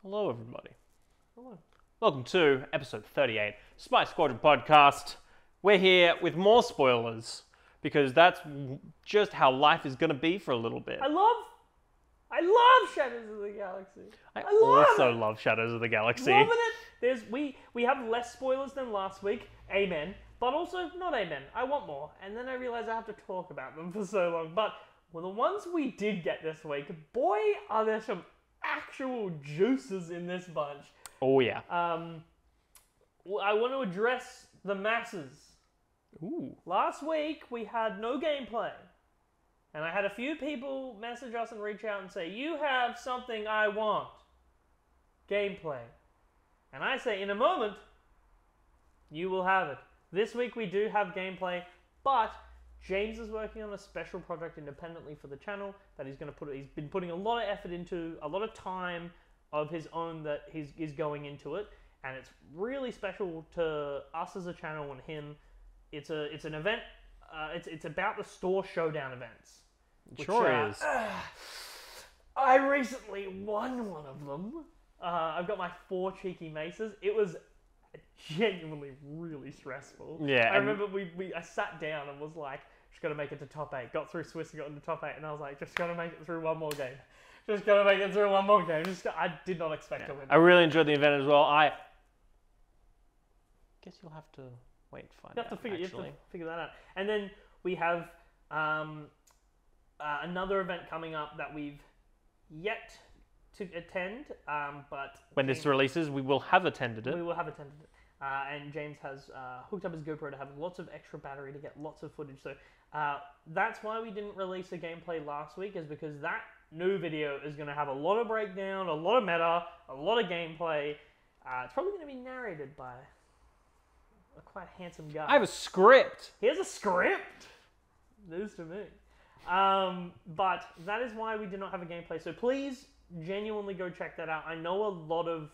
Hello, everybody. Hello. Welcome to episode 38, Squadron podcast. We're here with more spoilers because that's just how life is going to be for a little bit. I love Shadows of the Galaxy. I love also it. love Shadows of the Galaxy. Loving it. We have less spoilers than last week. Amen. But also not amen. I want more. And then I realized I have to talk about them for so long. But the ones we did get this week, boy, are there some actual juices in this bunch. Oh yeah. I want to address the masses. Ooh. Last week we had no gameplay. And I had a few people message us and reach out and say, you have something I want. Gameplay. And I say, in a moment, you will have it. This week we do have gameplay, but James is working on a special project independently for the channel that he's been putting a lot of effort into, a lot of time of his own that is going into it. And it's really special to us as a channel and him. It's an event. It's about the store showdown events. It sure is. I recently won one of them. I've got my 4 cheeky maces. It was genuinely really stressful. Yeah. I remember I sat down and was like, just got to make it to top 8. Got through Swiss and got into top 8, and I was like, just got to make it through one more game. Just got to make it through one more game. I did not expect to win. I really enjoyed the event as well. I guess you'll have to wait to find out. You have to figure that out. And then we have another event coming up that we've yet to attend, but when this releases, we will have attended it. We will have attended it. And James has hooked up his GoPro to have lots of extra battery to get lots of footage. So that's why we didn't release a gameplay last week, is because that new video is going to have a lot of breakdown, a lot of meta, a lot of gameplay. It's probably going to be narrated by a quite handsome guy. I have a script. He has a script? News to me. But that is why we did not have a gameplay. So please genuinely go check that out. I know a lot of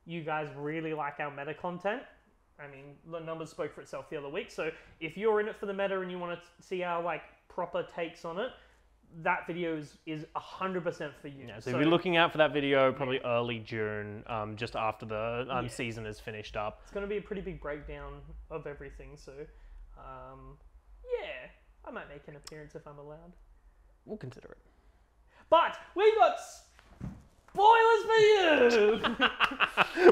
you guys really like our meta content. I mean, the numbers spoke for itself the other week. So if you're in it for the meta and you want to see our proper takes on it, that video is 100% for you. Yeah, so if you're looking out for that video, probably early June, just after the season is finished up. It's going to be a pretty big breakdown of everything. So, yeah, I might make an appearance if I'm allowed. We'll consider it. But we've got spoilers for you!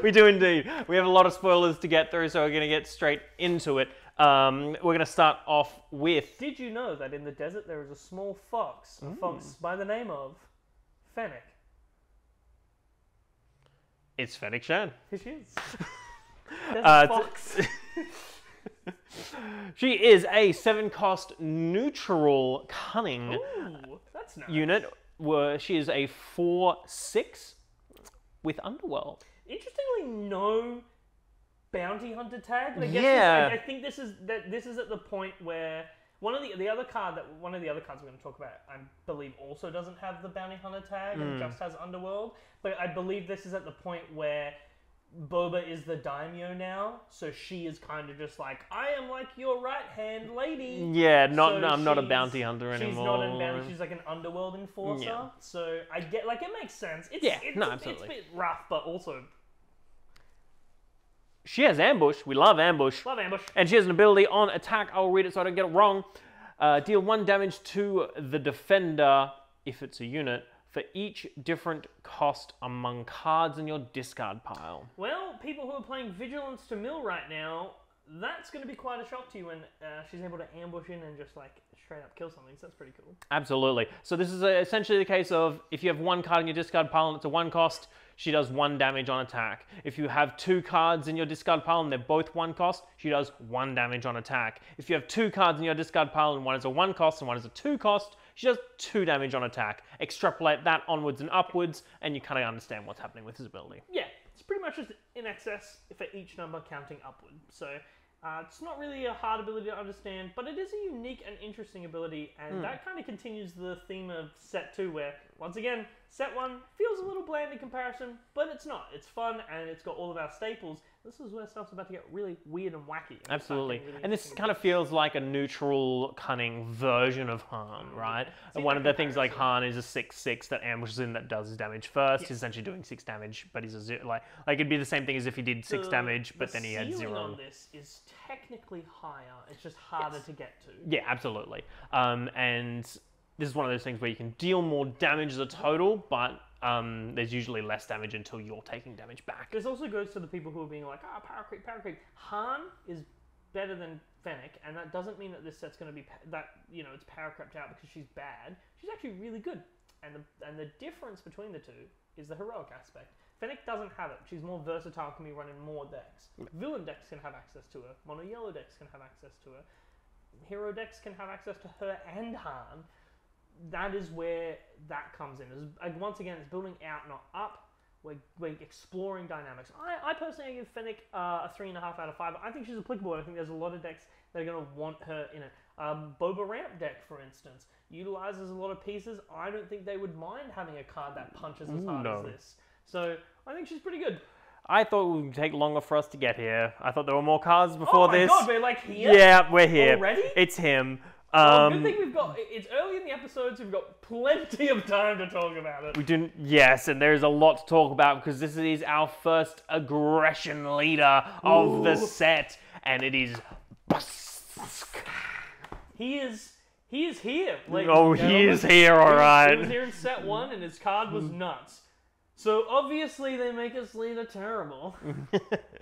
We do indeed. We have a lot of spoilers to get through, so we're going to get straight into it. We're going to start off with... Did you know that in the desert there is a small fox, a fox by the name of Fennec? It's Fennec Shan. Here she is. There's a fox. She is a 7-cost neutral cunning that's nice. unit. She is a 4/6 with Underworld. Interestingly, no bounty hunter tag. I guess I think this is at the point where one of the other cards we're going to talk about, I believe, also doesn't have the bounty hunter tag and just has Underworld. But I believe this is at the point where Boba is the daimyo now, so she is kind of just like, I am like your right hand lady. Yeah, I'm not a bounty hunter anymore. She's not a bounty. She's like an underworld enforcer. Yeah. So I get it makes sense. Absolutely. It's a bit rough, but also. She has ambush. We love ambush. Love ambush. And she has an ability on attack. I'll read it so I don't get it wrong. Deal 1 damage to the defender, if it's a unit, for each different cost among cards in your discard pile. Well, people who are playing Vigilance to Mill right now, that's going to be quite a shock to you when she's able to ambush in and just straight up kill something. So that's pretty cool. Absolutely. So this is essentially the case of if you have 1 card in your discard pile and it's a 1 cost, she does 1 damage on attack. If you have 2 cards in your discard pile and they're both 1 cost, she does 1 damage on attack. If you have 2 cards in your discard pile and one is a 1 cost and one is a 2 cost, she does 2 damage on attack. Extrapolate that onwards and upwards, and you kind of understand what's happening with his ability. Yeah, it's pretty much just in excess for each number counting upward. So it's not really a hard ability to understand, but it is a unique and interesting ability, and that kind of continues the theme of set 2, where, once again, Set 1 feels a little bland in comparison, but it's not. It's fun, and it's got all of our staples. This is where stuff's about to get really weird and wacky. Absolutely. Really And this kind of feels like a neutral, cunning version of Han, right? And one of the things like Han is a 6/6 that ambushes in that does his damage first. He's essentially doing 6 damage, but he's a 0. Like it'd be the same thing as if he did 6 damage, but then he had 0. The ceiling on this is technically higher. It's just harder to get to. Yeah, absolutely. And this is one of those things where you can deal more damage as a total, but there's usually less damage until you're taking damage back. This also goes to the people who are being like, power creep, power creep. Han is better than Fennec, and that doesn't mean that this set's going to be it's power crept out because she's bad. She's actually really good, and the difference between the two is the heroic aspect. Fennec doesn't have it. She's more versatile, can be running more decks. Villain decks can have access to her. Mono yellow decks can have access to her. Hero decks can have access to her and Han. That is where that comes in. Once again, it's building out, not up. We're exploring dynamics. I personally give Fennec a 3.5 out of 5. I think she's applicable. I think there's a lot of decks that are going to want her in it. Boba Ramp deck, for instance, utilizes a lot of pieces. I don't think they would mind having a card that punches as hard as this. So I think she's pretty good. I thought it would take longer for us to get here. I thought there were more cards before this. Oh my god, we're like here? Yeah, we're here. Already? It's him. Good thing we've got. It's early in the episodes. We've got plenty of time to talk about it. We didn't. Yes, and there's a lot to talk about because this is our first aggression leader of the set, and it is Busk. He is here. He is here. All right. He was here in set 1, and his card was nuts. So obviously they make his leader terrible,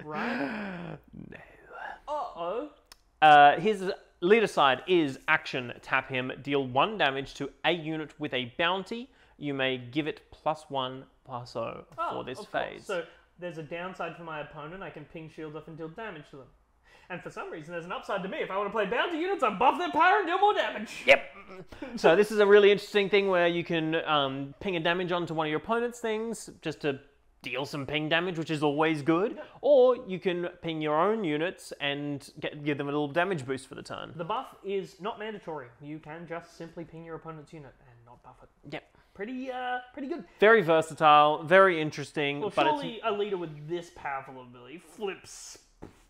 right? No. His leader side is action, tap him, deal 1 damage to a unit with a bounty. You may give it +1/+0 for this phase. So there's a downside for my opponent. I can ping shields off and deal damage to them. And for some reason, there's an upside to me. If I want to play bounty units, I buff their power and deal more damage. Yep. So this is a really interesting thing where you can ping a damage onto one of your opponent's things just to deal some ping damage, which is always good. Yep. Or you can ping your own units and give them a little damage boost for the turn. The buff is not mandatory. You can just simply ping your opponent's unit and not buff it. Yep. Pretty good. Very versatile, very interesting. Well, surely a leader with this powerful ability flips,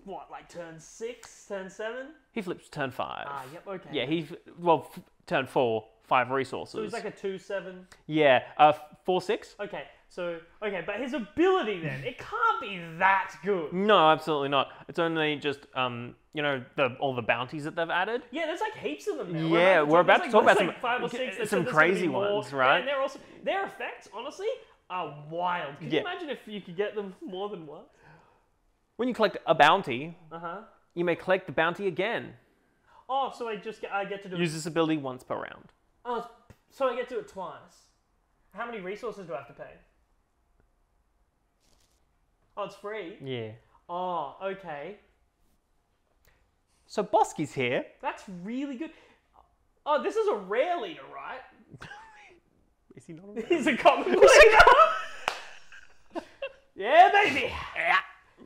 what, like turn 6, turn 7? He flips turn 5. Yep, okay. Yeah, turn 4, 5 resources. So he's like a 2/7? Yeah, 4/6? Okay, but his ability then, it can't be that good. No, absolutely not. It's only just, all the bounties that they've added. Yeah, there's like heaps of them now. Yeah, we're about to talk about like 5 or 6 some crazy ones, right? And they're also, their effects, honestly, are wild. Can you imagine if you could get them more than once? When you collect a bounty, you may collect the bounty again. Oh, so I get to do Use this ability once per round. Oh, so I get to do it twice. How many resources do I have to pay? Oh, it's free? Yeah. Oh, okay. So Bosky's here. That's really good. Oh, this is a rare leader, right? Is he not a rare? He's a common leader. Yeah, baby.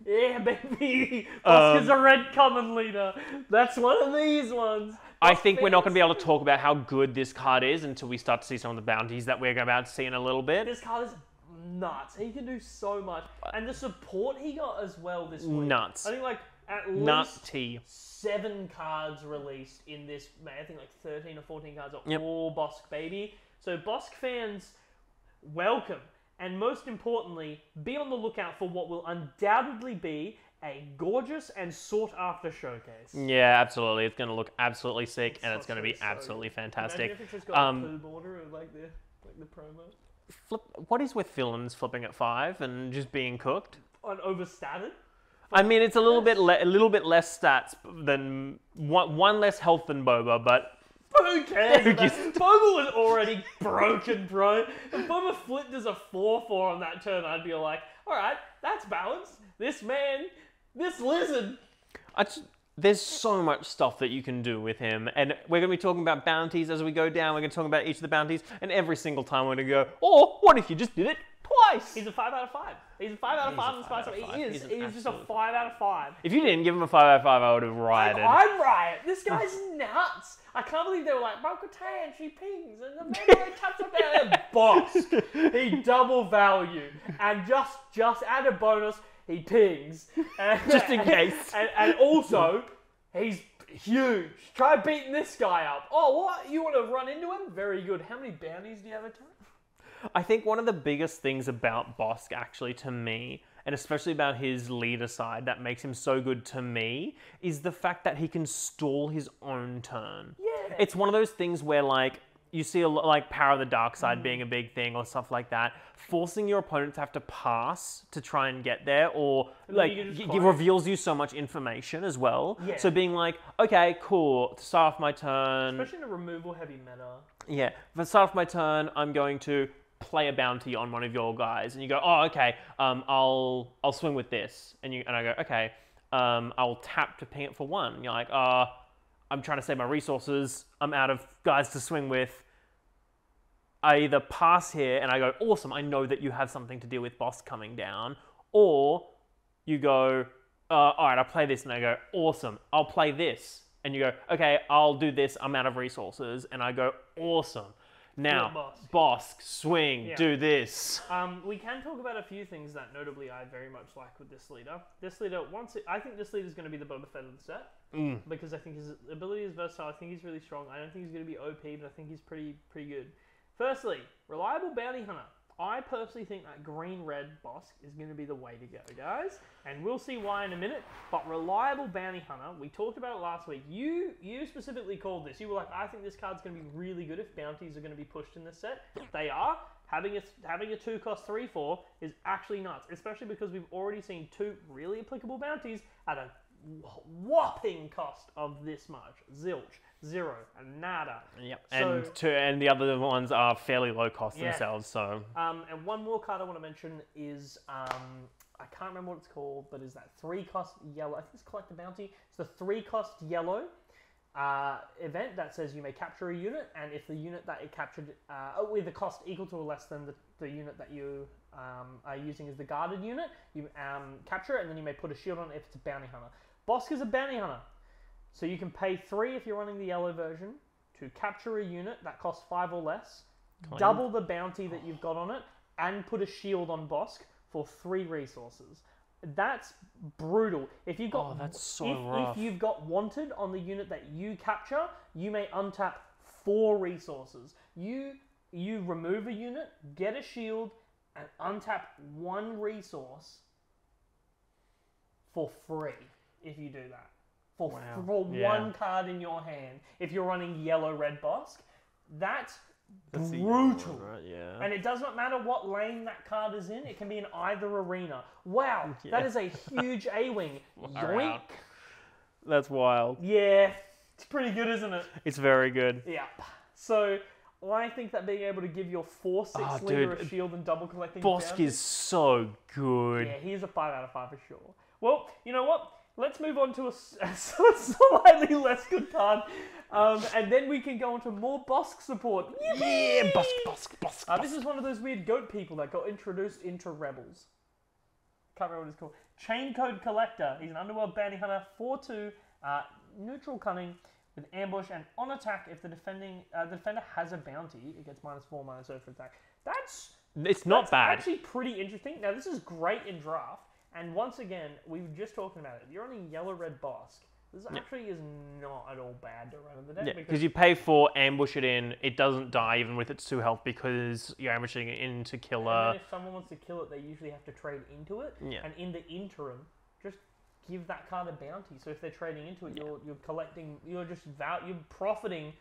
Yeah, baby. Bosky's a red common leader. That's one of these ones. I think we're not going to be able to talk about how good this card is until we start to see some of the bounties that we're about to see in a little bit. This card is nuts. He can do so much. And the support he got as well this week. Nuts. I think like at least 7 cards released in this, I think like 13 or 14 cards are all Bosk, baby. So Bosk fans, welcome. And most importantly, be on the lookout for what will undoubtedly be a gorgeous and sought-after showcase. Yeah, absolutely. It's going to look absolutely sick, and it's going to be absolutely fantastic. Imagine if it's just got a blue border of like the promo. What is with villains flipping at 5 and just being cooked? On overstated? I mean, it's a little bit less stats than one less health than Boba, but who cares? Boba was already broken, bro. If Boba flipped as a 4/4 on that turn, I'd be like, all right, that's balanced. This man, this lizard. There's so much stuff that you can do with him, and we're going to be talking about bounties as we go down. We're going to talk about each of the bounties, and every single time we're going to go, oh, what if you just did it Twice! He's a 5 out of 5. He's a 5 out of He's 5 a in 5 Spice out Up. of 5. He He's is. an He's just a absolute- 5 out of 5. If you didn't give him a 5 out of 5, I would have rioted. I'd riot. This guy's nuts. I can't believe they were like, Bo-Katan, she pings, and the Mandalorian taps up there. Bosk. He double value. And just add a bonus, he pings. And, Just in case. And also, he's huge. Try beating this guy up. Oh, what? You want to run into him? Very good. How many bounties do you have a time? I think one of the biggest things about Bosk, actually, to me, and especially about his leader side that makes him so good to me, is the fact that he can stall his own turn. Yeah. It's one of those things where, like, you see a lot, like Power of the Dark Side being a big thing or stuff like that, forcing your opponent to have to pass to try and get there, or like it reveals you so much information as well. Yeah. So being like, okay, cool, to start off my turn. Especially in a removal heavy meta. Yeah, to start off my turn, I'm going to play a bounty on one of your guys, and you go, oh, okay, I'll swing with this, and I go, okay, I'll tap to ping it for 1. And you're like, I'm trying to save my resources, I'm out of guys to swing with. I either pass here and I go, awesome, I know that you have something to deal with boss coming down, or you go, all right, I'll play this, and I go, awesome, I'll play this, and you go, okay, I'll do this, I'm out of resources, and I go, awesome. Now, Bosk, swing, do this. We can talk about a few things that notably I very much like with this leader. I think this leader is going to be the Boba Fett of the set, because I think his ability is versatile. I think he's really strong. I don't think he's going to be OP, but I think he's pretty good. Firstly, reliable bounty hunter. I personally think that green-red Bosk is going to be the way to go, guys. And we'll see why in a minute. But reliable bounty hunter, we talked about it last week. You specifically called this. You were like, I think this card's going to be really good if bounties are going to be pushed in this set. They are. Having a 2-cost 3/4 is actually nuts. Especially because we've already seen 2 really applicable bounties at a whopping cost of this much. Zilch. 0 and nada. Yep. So, and the other ones are fairly low cost themselves. So. And one more card I want to mention is I can't remember what it's called, but is that 3-cost yellow? I think it's Collect the Bounty. It's the 3-cost yellow event that says you may capture a unit, and if the unit that it captured with a cost equal to or less than the unit that you are using as the guarded unit, you capture it, and then you may put a shield on it if it's a bounty hunter. Bosk is a bounty hunter. So you can pay 3 if you're running the yellow version to capture a unit that costs 5 or less, double the bounty that you've got on it, and put a shield on Bosk for 3 resources. That's brutal. If you've got that's so rough. If you've got wanted on the unit that you capture, you may untap 4 resources. You remove a unit, get a shield, and untap 1 resource for free if you do that. For one card in your hand, if you're running yellow-red Bosk, that's brutal. Right? Yeah. And it does not matter what lane that card is in, it can be in either arena. Wow, that is a huge A-wing. Yoink. That's wild. Yeah, it's pretty good, isn't it? It's very good. Yeah. So, I think that being able to give your 4/6 leader a shield and double collecting Bosk is so good. Yeah, he's a 5 out of 5 for sure. Well, you know what? Let's move on to a slightly less good card. And then we can go into more Bosk support. Yeah, Bosk. This is one of those weird goat people that got introduced into Rebels. Can't remember what it's called. Chain Code Collector. He's an underworld bounty hunter, 4/2, neutral cunning with ambush, and on attack, if the defender has a bounty, it gets -4/-0 for attack. It's not bad. Actually pretty interesting. Now, this is great in draft. And once again, we were just talking about it. If you're running yellow-red Bosk, this actually is not at all bad to run in the deck. Yeah, because you pay for ambush it in, it doesn't die even with its 2 health because you're ambushing it in to kill And then if someone wants to kill it, they usually have to trade into it. Yeah. And in the interim, just give that card a bounty. So if they're trading into it, you're collecting, you're profiting,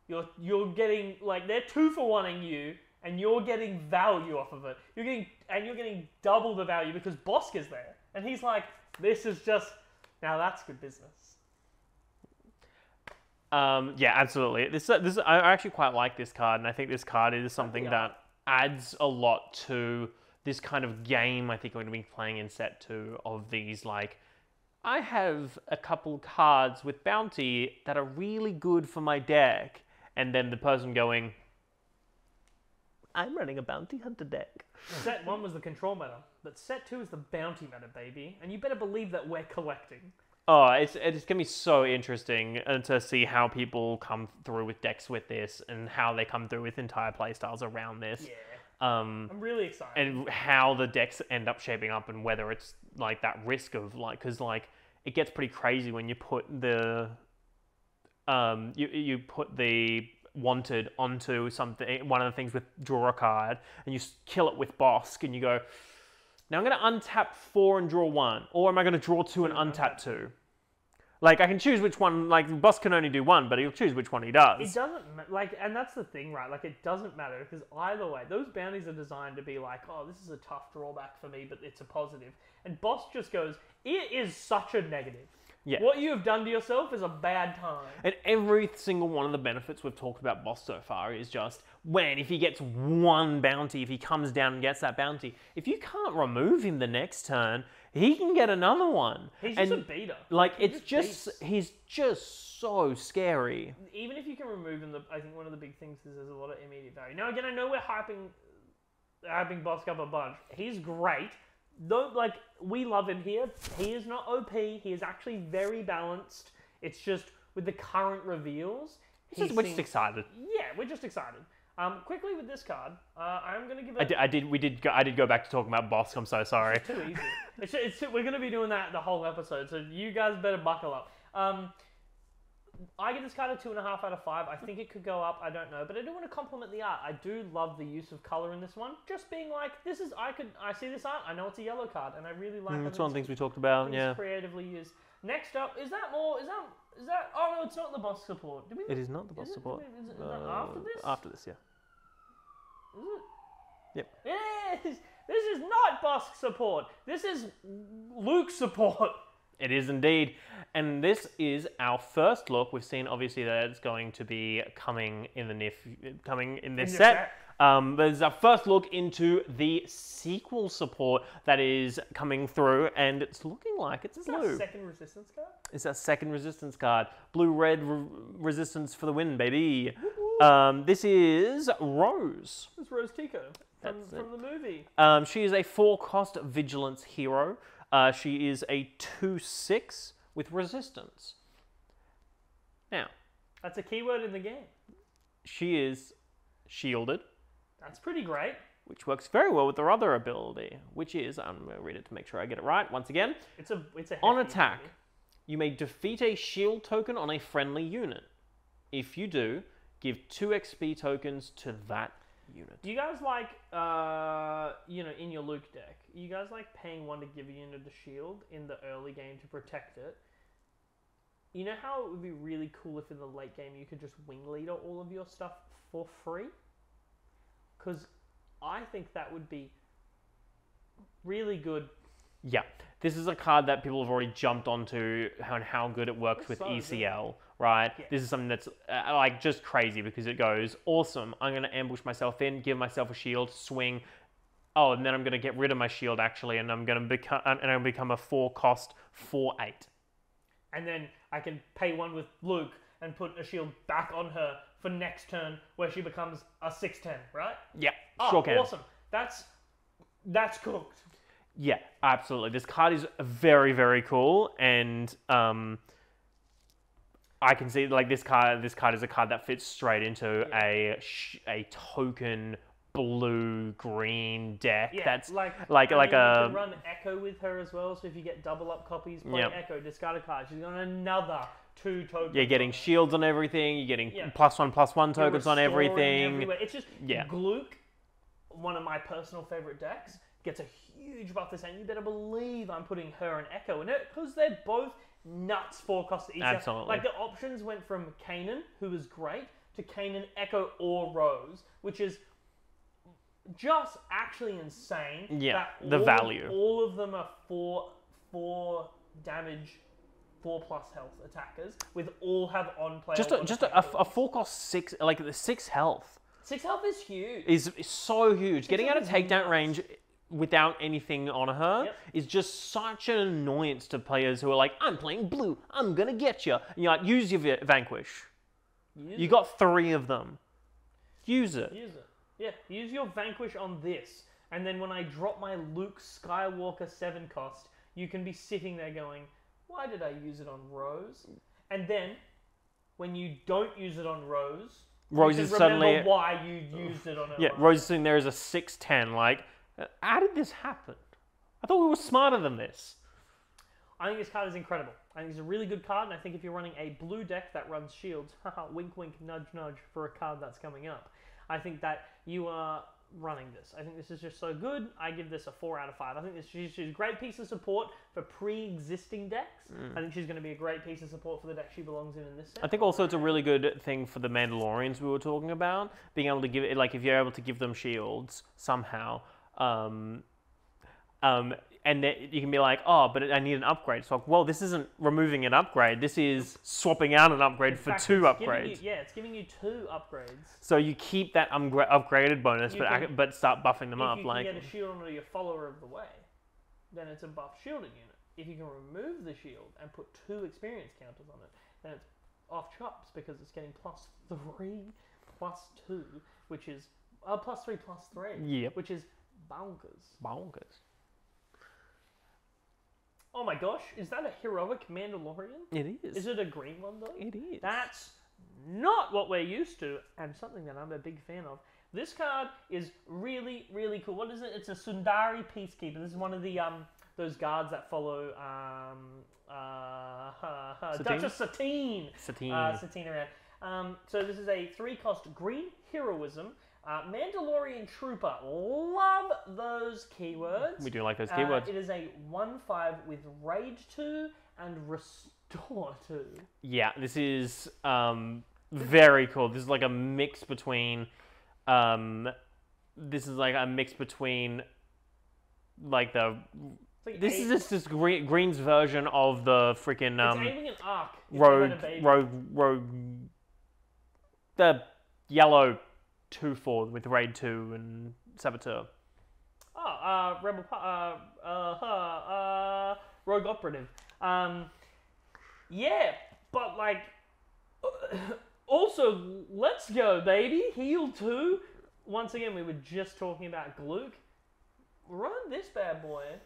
you're getting, like, they're 2-for-1ing you, and you're getting value off of it. You're getting double the value because Bosk is there. And he's like, this is just, now that's good business. Yeah, absolutely. This I actually quite like this card, and I think this card is something that adds a lot to this kind of game I think we're going to be playing in set 2 of these, like, I have a couple cards with bounty that are really good for my deck, and then the person going, I'm running a bounty hunter deck. Set 1 was the control meta, but set 2 is the bounty meta, baby. And you better believe that we're collecting. Oh, it's going to be so interesting to see how people come through with decks with this and how they come through with entire playstyles around this. Yeah. I'm really excited. And how the decks end up shaping up and whether it's like that risk of like, because like it gets pretty crazy when you put the, you put the wanted onto something, one of the things with draw a card, and you kill it with Bosk and you go, now I'm going to untap 4 and draw 1, or am I going to draw 2 and untap 2? Like, I can choose which one, like, Boss can only do 1, but he'll choose which one he does. It doesn't, like, and that's the thing, right? Like, it doesn't matter, because either way, those bounties are designed to be like, oh, this is a tough drawback for me, but it's a positive. And Boss just goes, it is such a negative. Yeah. What you have done to yourself is a bad time. And every single one of the benefits we've talked about Boss so far is just when, if he gets 1 bounty, if he comes down and gets that bounty, if you can't remove him the next turn, he can get another one. He's just a beater. Like, he's just so scary. Even if you can remove him, I think one of the big things is there's a lot of immediate value. Now, again, I know we're hyping Boss up a bunch. He's great. Don't, like, we love him here. He is not OP. He is actually very balanced. It's just, with the current reveals... We're just excited. Yeah, we're just excited. Quickly with this card, I'm going to give it... I did go back to talking about Bosk. I'm so sorry. It's too easy. We're going to be doing that the whole episode, so you guys better buckle up. I give this card a 2.5 out of 5. I think it could go up. I don't know, but I do want to compliment the art. I do love the use of color in this one. Just being like, this is I see this art. I know it's a yellow card, and I really like it. It's one of the things we talked about. Yeah. It's creatively used. Next up, is that? Oh no, it's not the boss support. It is not the boss support. Is it after this? After this, yeah. Is it? Yep. Yes. This is not boss support. This is Luke support. It is indeed. And this is our first look. We've seen obviously that it's going to be coming in this set. But it's our first look into the sequel support that is coming through, and it's looking like it's blue. Is that a second resistance card? It's our second resistance card. Blue-red resistance for the win, baby. This is Rose. It's Rose Tico from the movie. She is a 4-cost vigilance hero. She is a 2/6 with resistance. Now, that's a keyword in the game. She is shielded. That's pretty great. Which works very well with her other ability, which is, I'm going to read it to make sure I get it right once again. It's a on attack, you may defeat a shield token on a friendly unit. If you do, give 2 XP tokens to that unit. Do you guys like, in your Luke deck, you guys like paying 1 to give a unit a shield in the early game to protect it? You know how it would be really cool if in the late game you could just wing leader all of your stuff for free? Because I think that would be really good. Yeah, this is a card that people have already jumped onto how good it works with ECL, right? Yeah. This is something that's like just crazy because it goes, awesome, I'm going to ambush myself in, give myself a shield, swing. Oh, and then I'm going to get rid of my shield actually, and I'm going to become a 4-cost 4/8. And then I can pay 1 with Luke and put a shield back on her for next turn where she becomes a 6/10, right? Yeah, sure can. Awesome. That's cooked. Yeah, absolutely. This card is very, very cool, and I can see like this card is a card that fits straight into a token blue-green deck. Yeah, that's you can run Echo with her as well. So if you get double up copies, play Echo, discard a card. She's got another 2 tokens. You're getting shields on everything. You're getting +1/+1 tokens on everything. Everywhere. It's just Gluck, one of my personal favorite decks, gets a huge buff this hand. You better believe I'm putting her and Echo in it because they're both nuts 4-cost easier. Absolutely. Like the options went from Kanan, who was great, to Kanan, Echo, or Rose, which is just actually insane. Yeah, the value. All of them are 4 damage, 4+ health attackers, with all have on-play. Just a 4-cost 6, like the 6 health. 6 health is huge. Is so huge. Getting out of takedown range without anything on her is just such an annoyance to players who are like, I'm playing blue, I'm gonna get you. And you're like, use your Vanquish. You got 3 of them. Use it. Yeah, use your Vanquish on this, and then when I drop my Luke Skywalker 7 cost, you can be sitting there going, why did I use it on Rose? And then, when you don't use it on Rose, Rose you is can suddenly... remember why you used it on her. Yeah, Rose is sitting there as a 6'10", like, how did this happen? I thought we were smarter than this. I think this card is incredible. I think it's a really good card, and I think if you're running a blue deck that runs shields, haha, wink wink, nudge nudge for a card that's coming up, I think that you are running this. I think this is just so good. I give this a 4 out of 5. I think she's a great piece of support for pre-existing decks. I think she's going to be a great piece of support for the deck she belongs in this set. I think also it's a really good thing for the Mandalorians we were talking about, being able to give it, like, if you're able to give them shields somehow, and then you can be like, oh, but I need an upgrade. So, like, well, this isn't removing an upgrade. This is swapping out an upgrade for 2 upgrades. It's giving you 2 upgrades. So you keep that upgraded bonus, but start buffing them up. If you can get a shield onto your follower of the way, then it's a buff shielding unit. If you can remove the shield and put 2 experience counters on it, then it's off chops because it's getting +3, +2, which is +3, +3. Yep. Which is bonkers. Bonkers. Oh my gosh, is that a heroic Mandalorian? It is. Is it a green one though? It is. That's not what we're used to, and something that I'm a big fan of. This card is really, really cool. What is it? It's a Sundari Peacekeeper. This is one of the those guards that follow Duchess Satine. Satine around. So this is a 3-cost green heroism. Mandalorian Trooper. Love those keywords. We do like those keywords. It is a 1/5 with Rage 2 and Restore 2. Yeah, this is very cool. This is like a mix between... this is like a mix between... Like the... Like this is just Green's version of the freaking... it's aiming an arc. Rogue... The yellow... 2/4 with Raid 2 and Saboteur. Rogue Operative. Yeah, but like, also, let's go, baby. Heal 2. Once again, we were just talking about Gluck. Run this bad boy.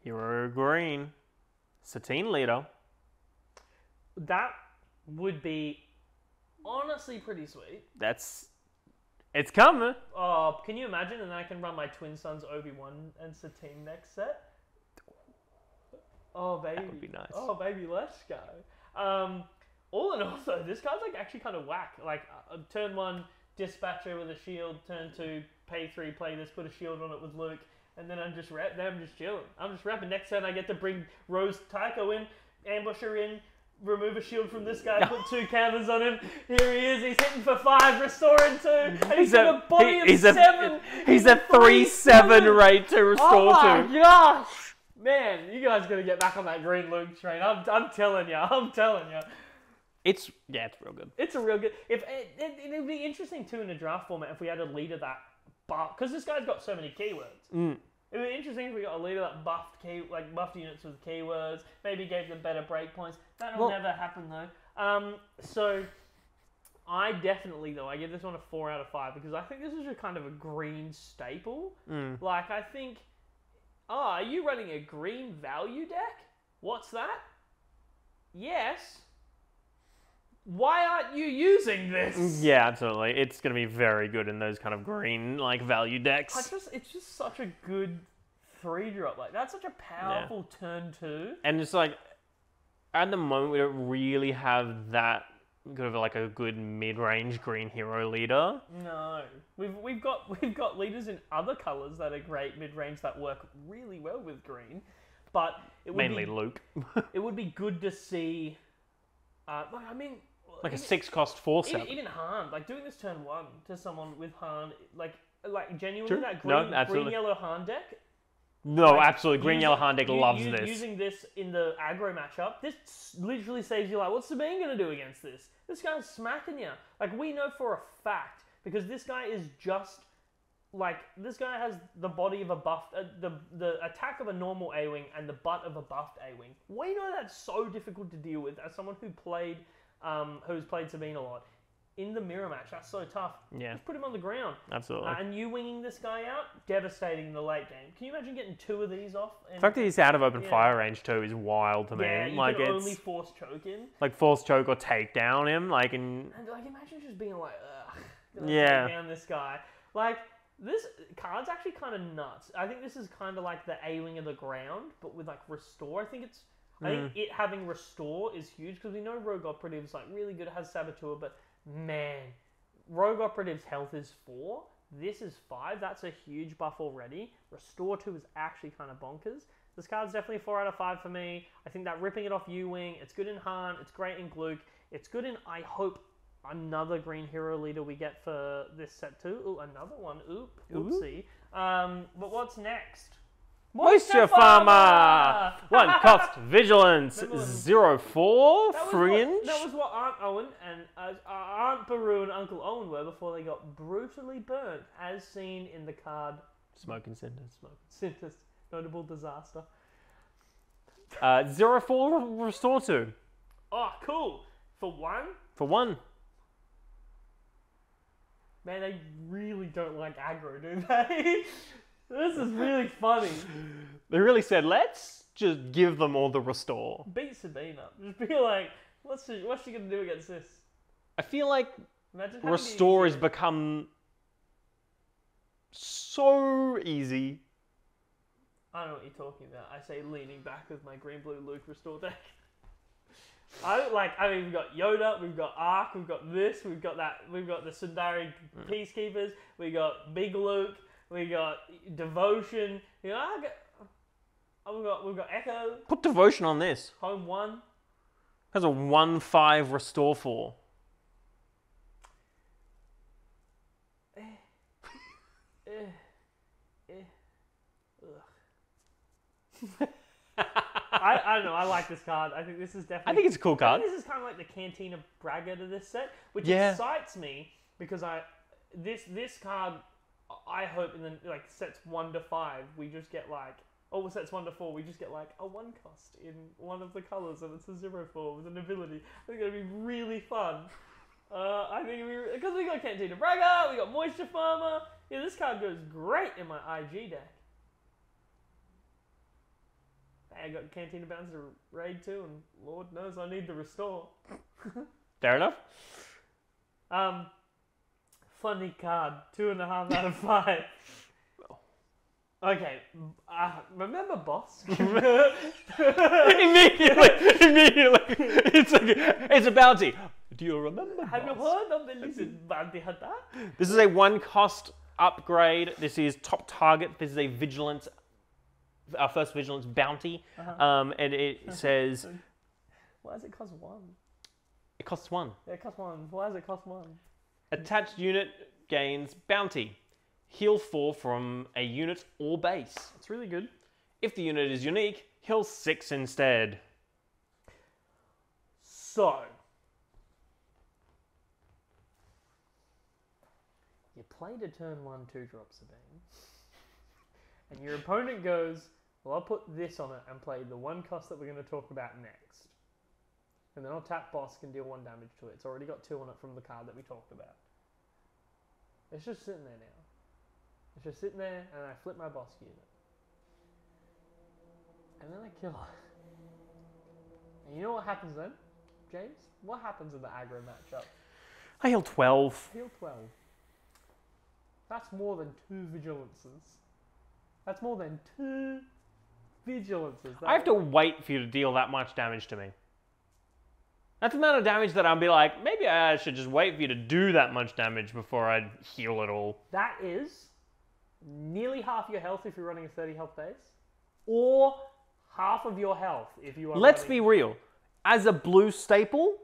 Hero Green. Satine Leader. That would be honestly pretty sweet. It's coming. Oh, can you imagine? And then I can run my twin sons Obi-Wan and Satine next set. Oh baby, that would be nice. Oh baby, let's go. All in all, though, this card's like actually kind of whack. Like turn 1, Dispatcher with a shield. Turn 2, pay 3, play this, put a shield on it with Luke, and then I'm just chilling. I'm just rapping. Next turn I get to bring Rose Tycho in, ambush her in. Remove a shield from this guy, put 2 counters on him. Here he is, he's hitting for 5, restoring 2, and he's got a body of 7. He's a 3/7 rate to restore 2. Oh my gosh! Man, you guys gotta get back on that green Luke train. I'm telling you. It's real good. It's a real good... It would be interesting too in a draft format if we had a leader that... Because this guy's got so many keywords. It would be interesting if we got a leader that buffed units with keywords, maybe gave them better breakpoints. That'll never happen though. So I definitely I give this one a 4 out of 5 because I think this is a kind of a green staple. Like I think, are you running a green value deck? What's that? Yes. Why aren't you using this? Yeah, absolutely. It's going to be very good in those kind of green, like, value decks. It's just such a good 3-drop. Like, that's such a powerful turn 2. And it's like, at the moment, we don't really have that good of, like, a good mid-range green hero leader. No. We've got leaders in other colours that are great mid-range that work really well with green. But it would mainly Luke. It would be good to see... I mean... Like a 6-cost 4/7. Even Han, like doing this turn 1 to someone with Han, like genuinely True. that green yellow Han deck. No, like, absolutely. Green yellow Han deck loves this. Using this in the aggro matchup, this literally saves you. Like, what's Sabine gonna do against this? This guy's smacking you. Like we know for a fact because this guy is just like this guy has the body of a buffed, the attack of a normal A-wing and the butt of a buffed A-wing. We know that's so difficult to deal with as someone who played. Who's played Sabine a lot. in the mirror match. That's so tough. Yeah. Just put him on the ground. Absolutely. And you winging this guy out, devastating in the late game. Can you imagine getting 2 of these off? The fact that he's out of open fire range too is wild to me. Yeah, you like can it's only force choke in. like force choke or take down him. Like and like imagine just being like, ugh, yeah, take down this guy. Like this card's actually kind of nuts. I think this is kind of like the A-wing of the ground, but with like restore. I think it having restore is huge because we know Rogue Operative's like really good. It has Saboteur, but man, Rogue Operative's health is 4. This is 5. That's a huge buff already. Restore 2 is actually kind of bonkers. This card's definitely 4 out of 5 for me. I think that ripping it off U-Wing, it's good in Han, it's great in Gluck, it's good in, I hope, another green hero leader we get for this set too. Ooh, another one. Oopsie. But what's next? Moisture Farmer! 1 cost Vigilance, 0/4 fringe. That was what Aunt Owen and Aunt Baru and Uncle Owen were before they got brutally burnt, as seen in the card Smoke and Cinders. Cinders. Notable disaster. 0/4 restore 2. Oh, cool. For 1? For 1. Man, they really don't like aggro, do they? This is really funny. They really said, let's just give them all the restore. Beat Sabine up. Just be like, what's she gonna do against this? I feel like Imagine restore has become so easy. I don't know what you're talking about. I say leaning back with my green blue Luke restore deck. I mean, we've got Yoda, we've got Ark, we've got this, we've got the Sundari Peacekeepers, we got Big Luke, we got Devotion. You know, we've got Echo. Put Devotion on this. Home 1. Has a 1/5 restore 4. I don't know. I like this card. I think this is definitely. I think it's a cool card. I think this is kind of like the Cantina Braga to this set, which Yeah. excites me because this card. I hope in the sets 1 to 5 we just get sets 1 to 4 we just get like a 1 cost in one of the colors and it's a 0/4 with an ability. I think it'll be really fun. I think because we got Cantina Braga, we got Moisture Farmer. Yeah, this card goes great in my IG deck. I got Cantina Bounties to raid too, and Lord knows I need the restore. Fair enough. Funny card, 2.5 out of 5. Okay, remember Boss? Immediately, it's a bounty. Do you remember? Have you heard of the lizard bounty hunter? This is a 1 cost upgrade. This is top target. This is a vigilance. Our first vigilance bounty, and it says. Why does it cost 1? It costs 1. Yeah, it costs 1. Why does it cost 1? Attached unit gains bounty. Heal 4 from a unit or base. It's really good. If the unit is unique, heal 6 instead. So, you played a turn 1 2-drop Sabine, and your opponent goes, well, I'll put this on it and play the 1 cost that we're going to talk about next. And then I'll tap Boss, can deal 1 damage to it. It's already got 2 on it from the card that we talked about. It's just sitting there now. It's just sitting there, and I flip my Boss unit. And then I kill it. And you know what happens then, James? What happens in the aggro matchup? I heal 12. Heal 12. That's more than 2 vigilances. That's more than 2 vigilances. I have to wait for you to deal that much damage to me. That's the amount of damage that I'll be like, maybe I should just wait for you to do that much damage before I heal it all. That is nearly half your health if you're running a 30 health base, or half of your health if you are Let's be real. As a blue staple,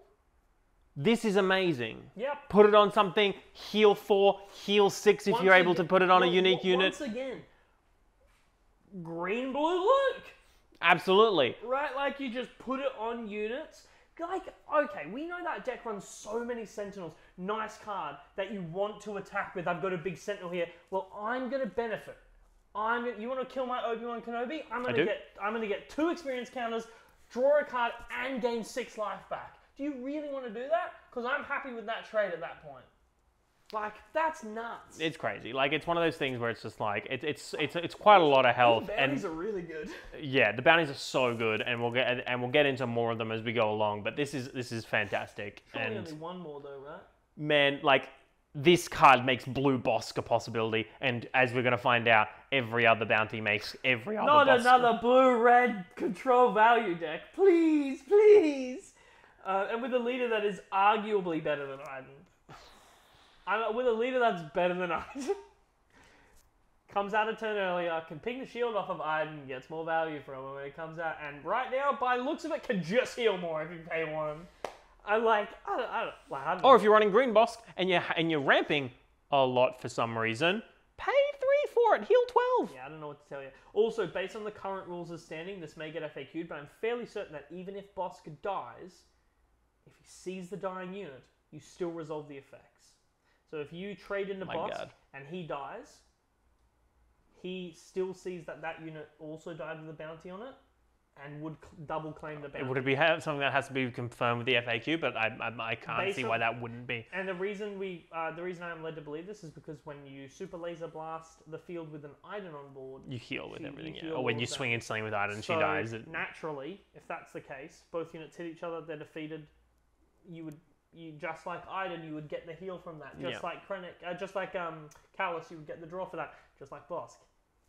this is amazing. Yep. Put it on something, heal 4, heal 6 if you're able to put it on a unique unit. Once again, green blue Luke. Absolutely. Right, like you just put it on units. Like, okay, we know that deck runs so many Sentinels. Nice card that you want to attack with. I've got a big Sentinel here. Well, I'm going to benefit. You want to kill my Obi-Wan Kenobi? I'm going to get 2 experience counters, draw a card, and gain 6 life back. Do you really want to do that? Because I'm happy with that trade at that point. Like, that's nuts. It's crazy. Like, it's one of those things where it's just like it's quite a lot of health. The bounties are really good. Yeah, the bounties are so good, and we'll get into more of them as we go along. But this is fantastic. Probably and only one more though, right? man, like this card makes Blue Bosk a possibility, and as we're gonna find out, every other bounty makes every other. Not Bosk. another blue-red control value deck, please, please. And with a leader that is arguably better than Iden. With a leader that's better than Iden. Comes out a turn earlier, can ping the shield off of Iden, gets more value from it when it comes out, and right now, by the looks of it, can just heal more if you pay one. I don't Or if you're running Green Bosk and you're ramping a lot for some reason, pay 3 for it, heal 12. Yeah, I don't know what to tell you. Also, based on the current rules as standing, this may get FAQ'd, but I'm fairly certain that even if Bosk dies, if he sees the dying unit, you still resolve the effects. So if you trade into Bosk and he dies, he still sees that unit also died with a bounty on it, and would double claim the bounty. Would it be something that has to be confirmed with the FAQ? But I can't see why that wouldn't be. And the reason I'm led to believe this is because when you super laser blast the field with an Iden on board, you heal with everything. Yeah. Or when you swing and sling with Iden, so she dies. Naturally, if that's the case, both units hit each other, they're defeated. You just like Iden, you would get the heal from that. Just like Krennic, just like Callus, you would get the draw for that. Just like Bosk.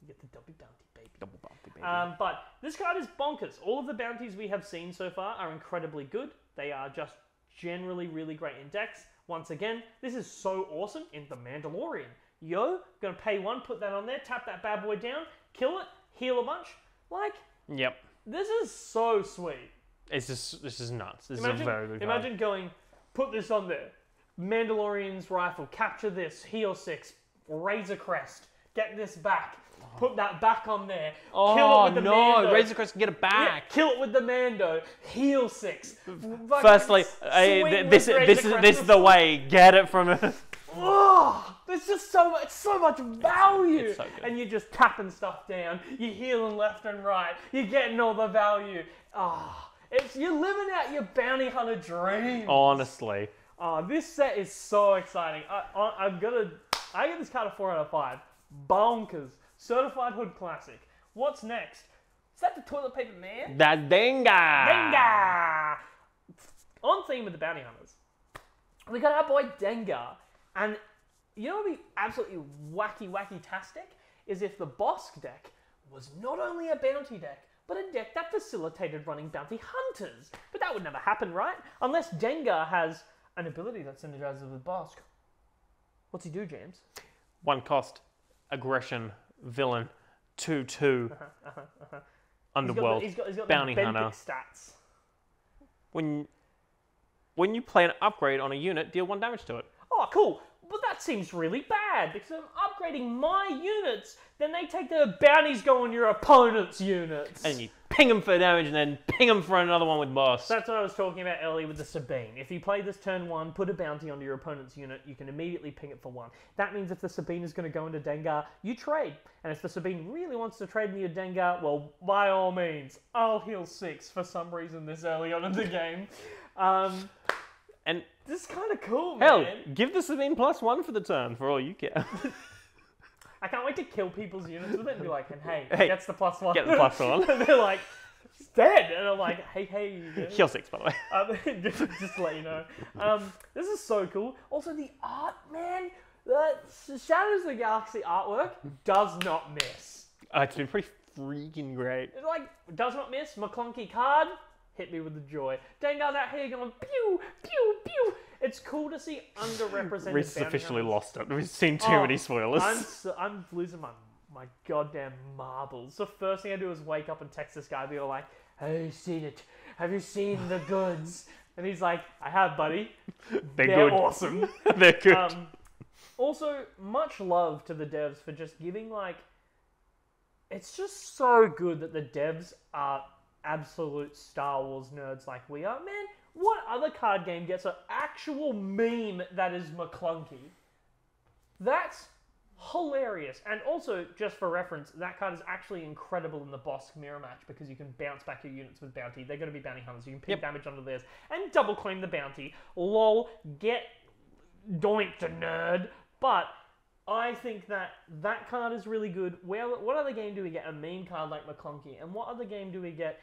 You get the double bounty, baby. Double bounty, baby. But this card is bonkers. All of the bounties we have seen so far are incredibly good. They are just generally really great in decks. Once again, this is so awesome in The Mandalorian. Yo, gonna pay 1, put that on there, tap that bad boy down, kill it, heal a bunch. Like, yep. This is so sweet. This is nuts. This is a very good card. Imagine going, put this on there. Mandalorian's rifle, capture this, heal 6, Razor Crest, get this back. Put that back on there. Kill it with the Mando. Razor Crest can get it back. Yeah, kill it with the Mando. Heal 6. Firstly, this is the way. Get it from it. Oh, there's just so much value. It's so good. And you're just tapping stuff down. You're healing left and right. You're getting all the value. You're living out your bounty hunter dream. Honestly. This set is so exciting. I give this card a 4 out of 5. Bonkers. Certified Hood Classic. What's next? Is that the toilet paper man? That's Dengar. Dengar! On theme with the bounty hunters, we got our boy Dengar. And you know what would be absolutely wacky-tastic? Is if the Bosk deck was not only a bounty deck, but a deck that facilitated running bounty hunters. But that would never happen, right? Unless Dengar has an ability that synergizes with Bosk. What's he do, James? 1 cost, aggression, villain, 2/2, underworld, he's got bounty the hunter. stats. When you play an upgrade on a unit, deal 1 damage to it. Oh, cool. But that seems really bad, because I'm upgrading my units, then they take the bounties go on your opponent's units. And you ping them for damage, and then ping them for another one with boss. That's what I was talking about earlier with the Sabine. If you play this turn 1, put a bounty onto your opponent's unit, you can immediately ping it for 1. That means if the Sabine is going to go into Dengar, you trade. And if the Sabine really wants to trade into your Dengar, well, by all means, I'll heal 6 for some reason this early on in the game. And this is kind of cool, hell, man. give the Sabine +1 for the turn, for all you care. I can't wait to kill people's units with it and be like, hey, gets the +1. Get the +1. And they're like, it's dead. And I'm like, hey. Heal 6, by the way. Just to let you know. This is so cool. Also, the art, man. The Shadows of the Galaxy artwork does not miss. It's been pretty freaking great. It's like, does not miss. McClunky card. Hit me with the joy. Dengar's out here going pew, pew, pew. It's cool to see underrepresented Reese has bounty officially hunters. lost it. We've seen too many spoilers. I'm losing my goddamn marbles. The first thing I do is wake up and text this guy, be like, "Have you seen it? Have you seen the goods?" And he's like, "I have, buddy. They're good. awesome." They're good. Also, much love to the devs for just giving it's just so good that the devs are absolute Star Wars nerds like we are. Man, what other card game gets an actual meme that is McClunky? That's hilarious. And also, just for reference, that card is actually incredible in the boss mirror match because you can bounce back your units with bounty. They're going to be bounty hunters. You can pick damage under theirs and double claim the bounty. Lol, get doinked, nerd. But I think that card is really good. What other game do we get a meme card like McClunky? And what other game do we get?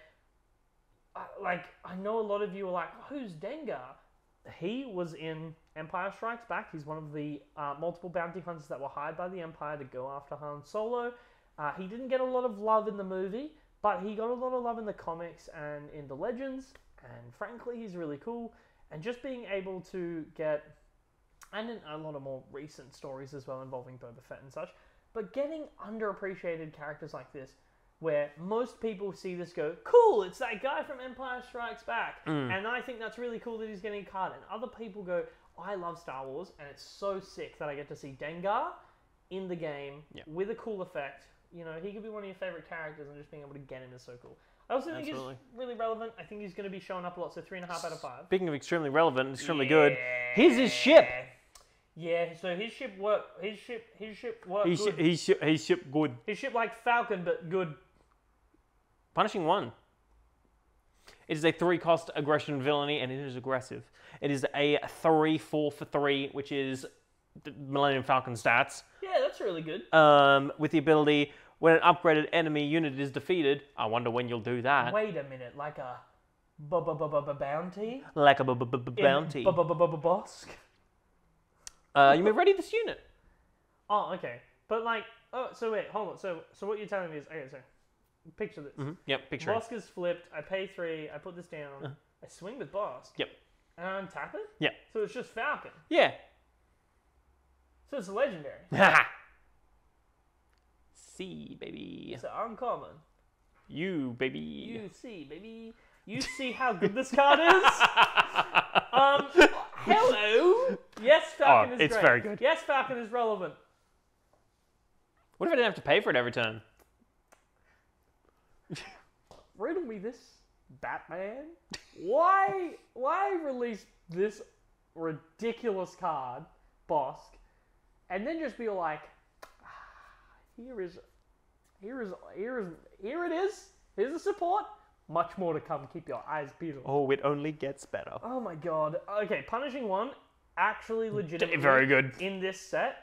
Like, I know a lot of you are like, who's Dengar? He was in Empire Strikes Back. He's one of the multiple bounty hunters that were hired by the Empire to go after Han Solo. He didn't get a lot of love in the movie, but he got a lot of love in the comics and in the Legends. And frankly, he's really cool. And just being able to get, and in a lot of more recent stories as well involving Boba Fett and such, but getting underappreciated characters like this, where most people see this go, cool, it's that guy from Empire Strikes Back. And I think that's really cool that he's getting a card. And other people go, I love Star Wars, and it's so sick that I get to see Dengar in the game with a cool effect. You know, he could be one of your favorite characters, and just being able to get him is so cool. I also think he's really relevant. I think he's going to be showing up a lot, so 3.5 out of 5. Speaking of extremely relevant and extremely good, here's his ship. Yeah, so his ship worked. His ship worked. His ship good. His ship like Falcon, but good. Punishing 1. It is a 3-cost aggression villainy, and it is aggressive. It is a 3/4 for 3, which is the Millennium Falcon stats. Yeah, that's really good. With the ability, when an upgraded enemy unit is defeated, I wonder when you'll do that. Wait a minute, like a bounty? Like a bounty. Bosk? You may ready this unit. Oh, okay. But like, so wait, hold on. So what you're telling me is, okay, so picture this. Yep, picture it. Bosk is flipped. I pay 3. I put this down. I swing with Bosk. Yep. And I untap it? Yeah. So it's just Falcon. Yeah. So it's legendary. See, baby. It's uncommon. You, baby. You see, baby. You see how good this card is? Hello. Yes, Falcon is it's great. very good. Yes, Falcon is relevant. What if I didn't have to pay for it every turn? Riddle me this, Batman. Why release this ridiculous card, Bosk, and then just be like, here it is. Here's the support. Much more to come. Keep your eyes peeled. Oh, it only gets better. Oh my god. Okay, Punishing 1, actually legitimately very good. In this set.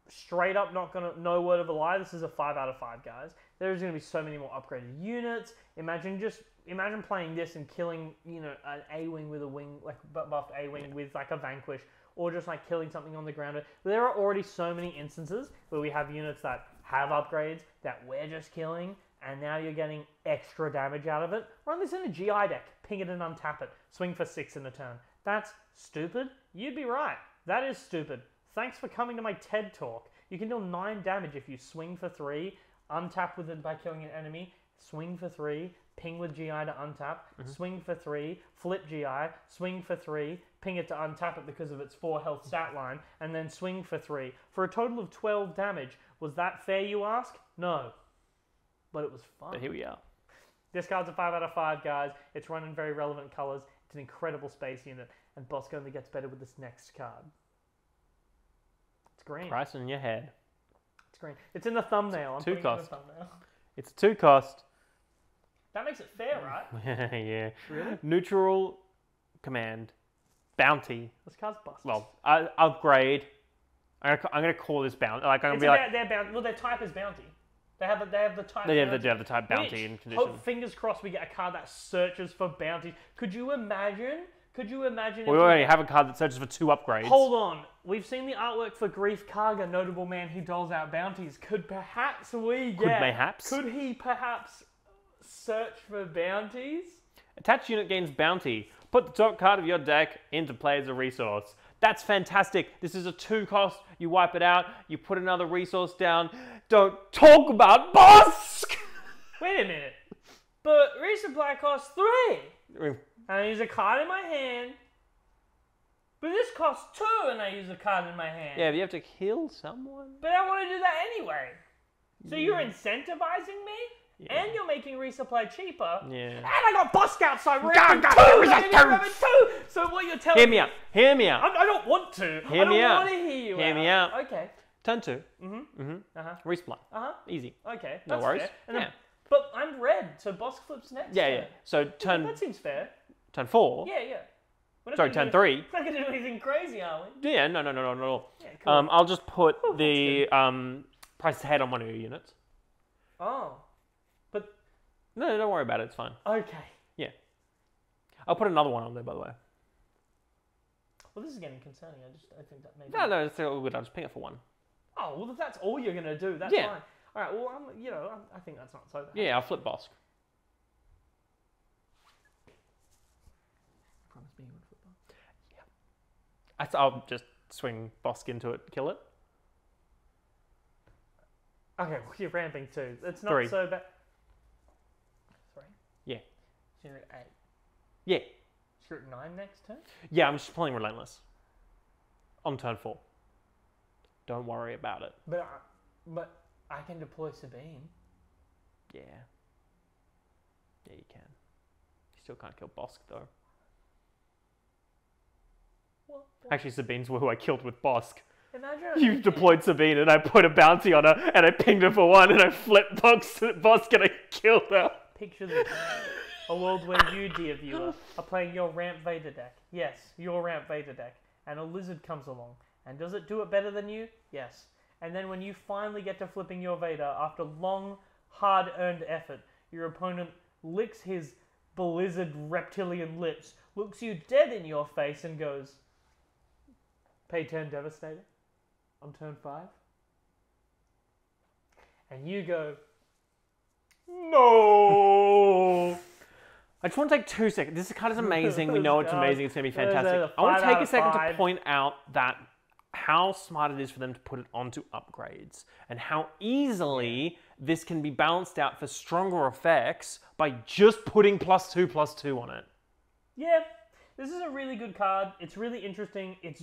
Straight up, no word of a lie. This is a 5 out of 5, guys. There's going to be so many more upgraded units. Imagine playing this and killing, an A-wing with a wing, like buffed A-wing with like a Vanquish, or just like killing something on the ground. There are already so many instances where we have units that have upgrades that we're just killing, and now you're getting extra damage out of it. Run this in a GI deck, ping it and untap it, swing for 6 in a turn. That's stupid? You'd be right. That is stupid. Thanks for coming to my TED Talk. You can deal 9 damage if you swing for 3, untap with it by killing an enemy, swing for 3, ping with GI to untap, swing for 3, flip GI, swing for 3, ping it to untap it because of its 4 health stat line, and then swing for 3. For a total of 12 damage. Was that fair, you ask? No. But it was fun. But here we are. This card's a 5 out of 5, guys. It's run in very relevant colours. It's an incredible space unit, and Bosk only gets better with this next card. It's green. Price in your head. It's green. It's in the thumbnail. I'm putting it in the thumbnail. It's 2-cost. That makes it fair, right? Yeah. Really? Neutral command. Bounty. This card's busted. Well, upgrade. I'm gonna call this bounty. Like I'm gonna be like. Their bounty. Well, their type is bounty. They have the type. They have the type bounty in condition. Fingers crossed, we get a card that searches for bounties. Could you imagine? We already have a card that searches for 2 upgrades. Hold on. We've seen the artwork for Grief Karga, notable man who doles out bounties. Could perhaps we get... Could he perhaps search for bounties? Attached unit gains bounty. Put the top card of your deck into play as a resource. That's fantastic. This is a 2-cost. You wipe it out. You put another resource down. Don't talk about Bosk! Wait a minute. But resupply costs 3. And I use a card in my hand. But this costs 2 and I use a card in my hand. Yeah, but you have to kill someone. But I want to do that anyway. So you're incentivizing me? Yeah. And you're making resupply cheaper. Yeah. And I got Bosk outside. So what you're telling me... Hear me out. I don't want to. Hear me out. I don't want to hear you Hear me out. Okay. Turn 2. Uh-huh. Resupply. Uh-huh. Easy. Okay. No That's worries. fair. And Yeah. then, but I'm red, so Bosk flips next. Yeah, turn. yeah. So Yeah, that seems fair. turn 4. Yeah, yeah. We're not Sorry, gonna turn 3. We're not going to do anything crazy, are we? Yeah, no, no. Yeah, cool. I'll just put Oh, that's the price ahead on one of your units. Oh. But, No, don't worry about it. It's fine. okay. Yeah. I'll put another one on there, by the way. Well, this is getting concerning. I think that maybe... No, it's all good. I'll just ping it for 1. Oh, well, if that's all you're going to do, that's Yeah. fine. All right, well, I think that's not so bad. Yeah, I'll flip Bosk. Promise me you would flip that. I'll just swing Bosk into it, kill it. Okay, well, you're ramping too. It's not 3. so bad. 3? Yeah. So you're at 8. Yeah. So you're at 9 next turn? Yeah, I'm just playing Relentless. On turn 4. Don't worry about it. But I can deploy Sabine. Yeah. Yeah, you can. You still can't kill Bosk, though. What? Actually, Sabine's who I killed with Bosk. Imagine You deployed Sabine, and I put a bounty on her, and I pinged her for 1, and I flipped Bosk, and I killed her. Picture this. A world where you, dear viewer, are playing your Ramp Vader deck. Yes, your Ramp Vader deck. And a lizard comes along. And does it do it better than you? Yes. And then when you finally get to flipping your Vader, after long, hard-earned effort, your opponent licks his blizzard reptilian lips, looks you dead in your face, and goes, "Pay turn Devastator on turn 5." And you go, "No!" I just want to take 2 seconds. This card is amazing. We know it's amazing. It's going to be That is a fantastic. I want to 5 take out a of second to 5. point out that how smart it is for them to put it onto upgrades and how easily this can be balanced out for stronger effects by just putting +2/+2 on it. Yeah, this is a really good card. It's really interesting. It's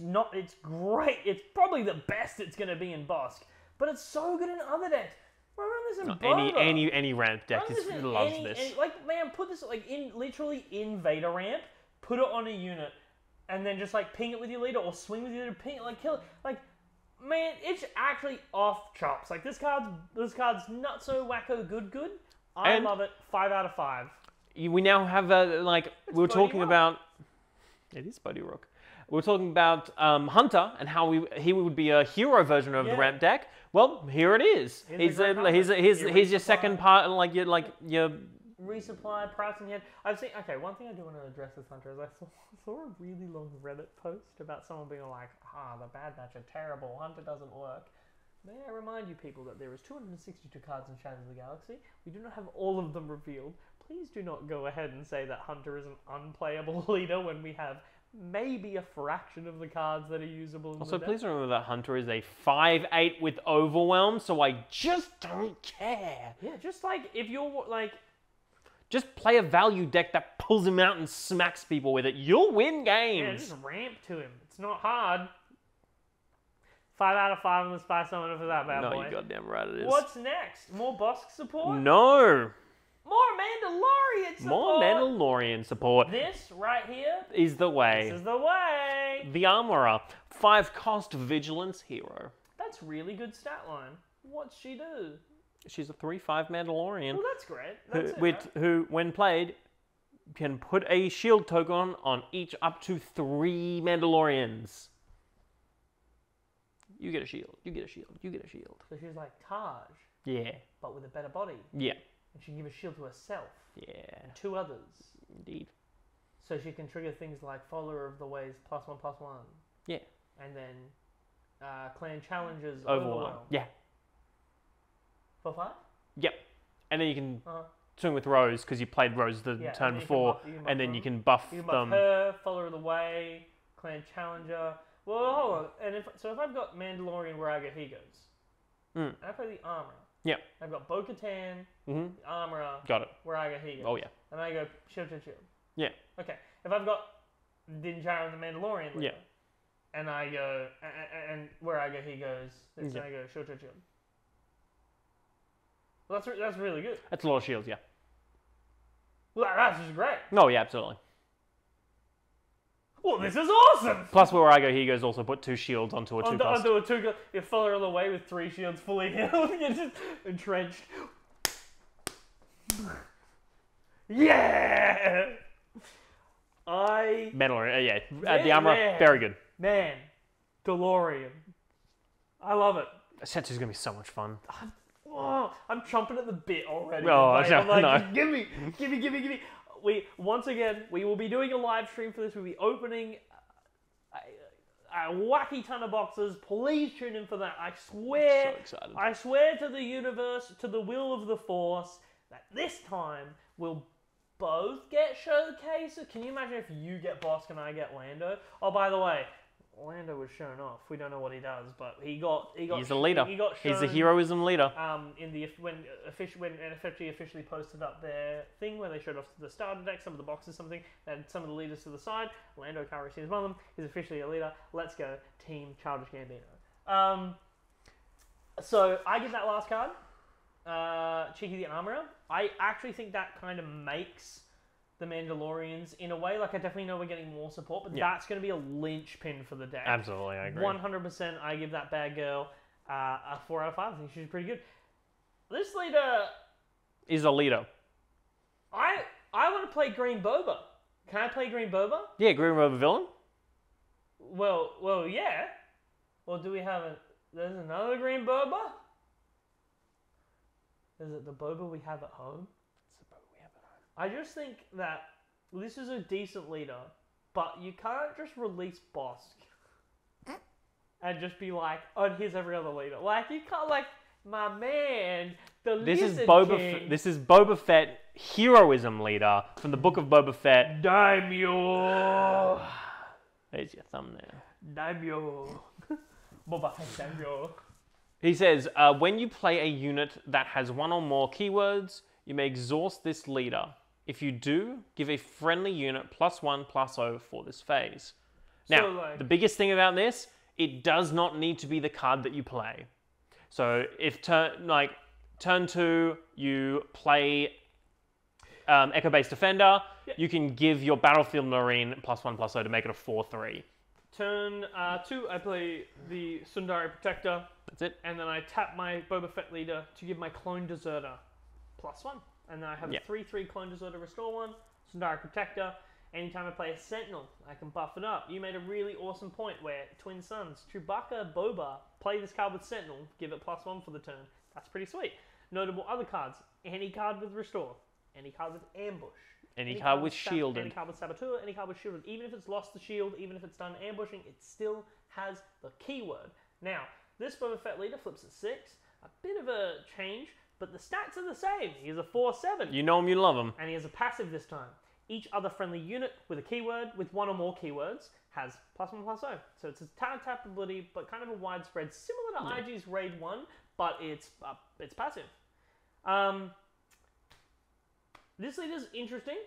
great. It's probably the best it's going to be in Bosk, but it's so good in other decks. Run this in Boba. Any ramp deck loves this. Like, man, put this literally in Vader ramp. Put it on a unit, and then just ping it with your leader or swing with your leader, ping it, kill it. Man, it's actually off chops. This card's not so wacko good. I love it. 5 out of 5. We now have we were talking about. It is Buddy Rook. We were talking about Hunter and how he would be a hero version of the ramp deck. Well, here it is. He's your second part, your resupply pricing head. I've seen. Okay, one thing I do want to address with Hunter is I saw a really long Reddit post about someone being like, the bad match are terrible. Hunter doesn't work. May I remind you people that there is 262 cards in Shadows of the Galaxy. We do not have all of them revealed. Please do not go ahead and say that Hunter is an unplayable leader when we have maybe a fraction of the cards that are usable in Also, the deck. please remember that Hunter is a 5/8 with Overwhelm, so I just don't care. Yeah, just if you're Just play a value deck that pulls him out and smacks people with it. You'll win yeah, games. just ramp to him. It's not hard. 5 out of 5 on the Spy Summoner for that bad No, boy. you goddamn right it is. What's next? More Bosk support? No. More Mandalorian support? More Mandalorian support This right here? is the way. This is the way. The Armorer. 5-cost Vigilance Hero. That's really good stat line. What's she do? She's a 3/5 Mandalorian. Well, that's great. That's it, who, right? who, when played, can put a shield token on each up to 3 Mandalorians. You get a shield. You get a shield. You get a shield. So she's like Taj, Yeah. but with a better body. Yeah. And she can give a shield to herself. Yeah. And 2 others. Indeed. So she can trigger things like Follower of the Ways +1/+1. Yeah. And then Clan Challenges Overwhelm. Yeah. For 5? Yep. And then you can Uh-huh. swing with Rose because you played Rose the Yeah, turn and then before, you can buff and then them. you can buff You can buff them. her, Follower of the Way, Clan Challenger. Well, hold on. And if I've got Mandalorian wherever he goes, and I play the Armorer. Yep. I've got Bo-Katan, the Armorer, Got it. wherever he goes. Oh, yeah. And I go shield. Yeah. Okay. If I've got Din Djarin the Mandalorian, Yeah. and I go and wherever he goes, then Yeah. I go shield. Well, that's really good. That's a lot of shields, yeah. Well, that's just great. No, yeah, absolutely. Well, this is awesome! Plus, where I go, he goes also put 2 shields onto a 2 cost. Onto a 2 you follow on the way with 3 shields fully healed. You're just entrenched. Yeah! The armor, very good. Man, DeLorean. I love it. Sensu's gonna be so much fun. I'm chomping at the bit already. Oh, I'm like, no. give me. Once again, we will be doing a live stream for this. We'll be opening a wacky ton of boxes. Please tune in for that. I swear. I'm so excited. I swear to the universe, to the will of the Force, that this time we'll both get showcases. Can you imagine if you get Bosk and I get Lando? Oh, by the way, Lando was shown off. We don't know what he does, but he got. He's a leader. He got shown, He's a heroism leader. When FFG officially posted up their thing where they showed off the starter deck, some of the boxes, something, and some of the leaders to the side. Lando Calrissian is one of them. He's officially a leader. Let's go, Team Childish Gambino. So I get that last card, Cheeky the Armorer. I actually think that kind of makes the Mandalorians in a way. Like, I definitely know we're getting more support, but that's going to be a linchpin for the deck. Absolutely, I agree. 100%. I give that bad girl a 4 out of 5. I think she's pretty good. This leader is a leader. I want to play Green Boba. Can I play Green Boba? Yeah, Green Boba villain. Well, yeah. Or do we have there's another Green Boba? Is it the Boba we have at home? I just think that this is a decent leader, but you can't just release Bosk and just be like, oh, here's every other leader. Like, you can't, like, my man, the Lizard King. This is Boba Fett, heroism leader from the Book of Boba Fett. Daimyo. There's your thumbnail. Daimyo. Boba Fett Daimyo. He says, when you play a unit that has 1 or more keywords, you may exhaust this leader. If you do, give a friendly unit +1/+0 for this phase. Now, the biggest thing about this, it does not need to be the card that you play. So if turn 2, you play Echo-based Defender, you can give your Battlefield Marine +1/+0 to make it a 4/3. Turn 2, I play the Sundari Protector. That's it. And then I tap my Boba Fett leader to give my Clone Deserter +1. And then I have a 3/3 Clone Deserter, restore 1, Sundari Protector. Anytime I play a Sentinel, I can buff it up. You made a really awesome point where Twin Suns, Chewbacca, Boba, play this card with Sentinel, give it +1 for the turn. That's pretty sweet. Notable other cards, any card with restore, any card with ambush, any card with shielded, any card with saboteur, any card with shielded. Even if it's lost the shield, even if it's done ambushing, it still has the keyword. Now, this Boba Fett leader flips at 6, a bit of a change, but the stats are the same. He has a 4/7. You know him, you love him. And he has a passive this time. Each other friendly unit with a keyword, with 1 or more keywords, has +1/+0. So it's a tap ability, but kind of a widespread, similar to IG's Raid 1, but it's passive. This leader's interesting.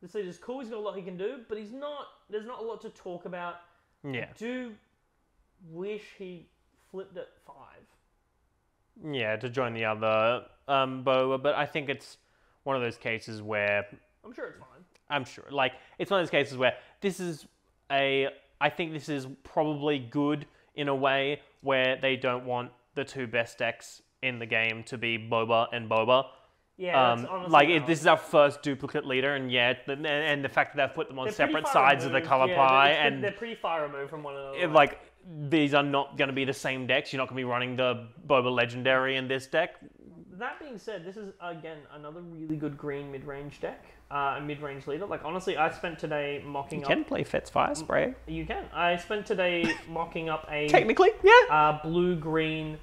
This leader's cool. He's got a lot he can do, but there's not a lot to talk about. Yeah. I do wish he flipped at 5. Yeah, to join the other Boba, but I think it's one of those cases where... I'm sure it's fine. I'm sure. Like, it's one of those cases where I think this is probably good in a way where they don't want the 2 best decks in the game to be Boba and Boba. Yeah, that's honestly this is our first duplicate leader, and and the fact that they've put them on separate sides of the color pie, and they're pretty far removed from one another. These are not going to be the same decks. You're not going to be running the Boba Legendary in this deck. That being said, this is, again, another really good green mid-range deck, mid-range leader. Like, honestly, I spent today mocking up... You can play Fett's Fire Spray. You can. I spent today mocking up a... Technically, yeah. Blue-green